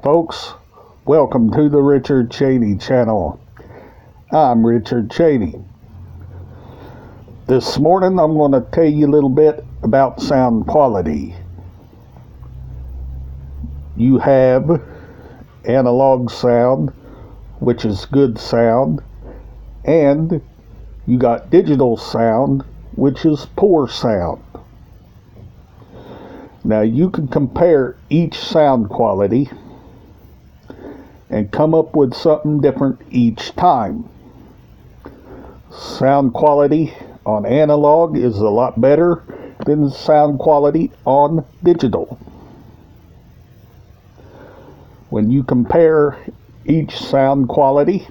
folks. Welcome to the Richard CHANEY channel. I'm Richard CHANEY. This morning I'm going to tell you a little bit about sound quality. You have analog sound, which is good sound, and you got digital sound, which is poor sound. Now you can compare each sound quality and come up with something different each time. Sound quality on analog is a lot better than sound quality on digital. When you compare each sound quality,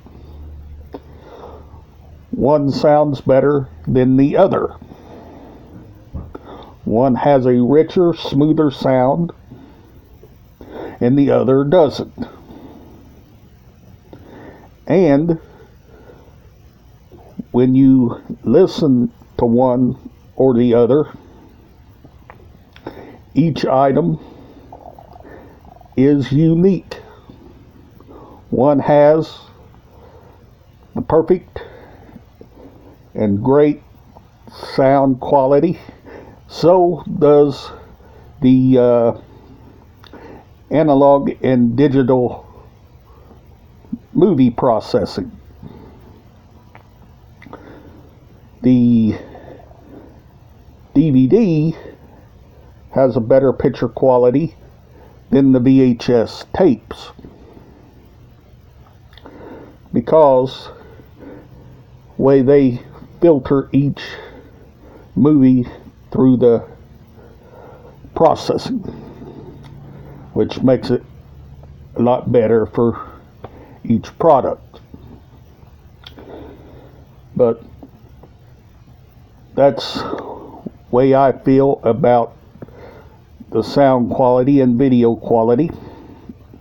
one sounds better than the other. One has a richer, smoother sound, and the other doesn't. And when you listen to one or the other, each item is unique. One has the perfect and great sound quality. So does the analog and digital movie processing. The DVD has a better picture quality than the VHS tapes because the way they filter each movie through the processing, which makes it a lot better for each product. But that's the way I feel about the sound quality and video quality.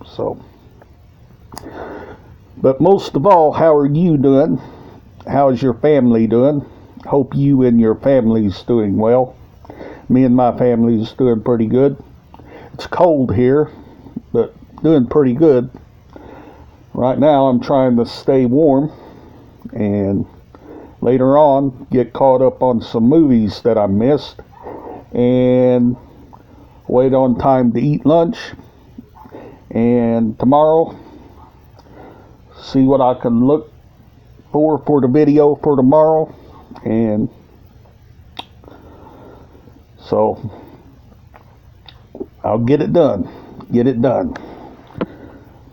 So, but most of all, how are you doing? How's your family doing? Hope you and your family's doing well. Me and my family's doing pretty good. It's cold here, but doing pretty good. Right now I'm trying to stay warm and later on get caught up on some movies that I missed and wait on time to eat lunch, and tomorrow see what I can look for the video for tomorrow. And so I'll get it done.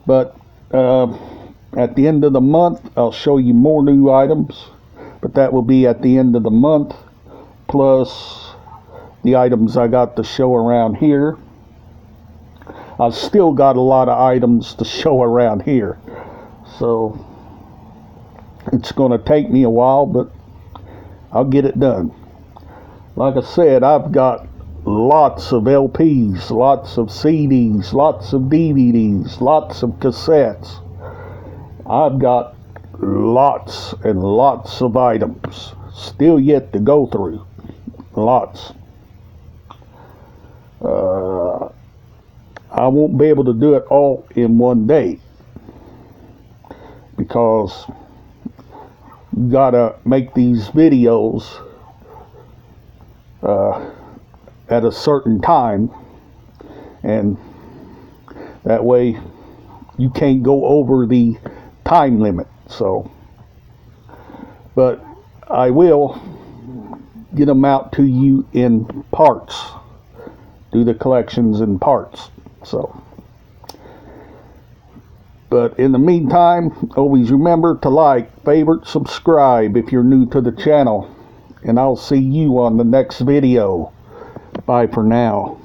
But at the end of the month, I'll show you more new items. But that will be at the end of the month, plus the items I got to show around here. I've still got a lot of items to show around here. So it's going to take me a while, but I'll get it done. Like I said, I've got lots of LPs, lots of CDs, lots of DVDs, lots of cassettes. I've got lots and lots of items still yet to go through. Lots. I won't be able to do it all in one day because you gotta make these videos at a certain time, and that way you can't go over the time limit. So, but I will get them out to you in parts, do the collections in parts. So, but in the meantime, always remember to like, favorite, subscribe if you're new to the channel, and I'll see you on the next video. Bye for now.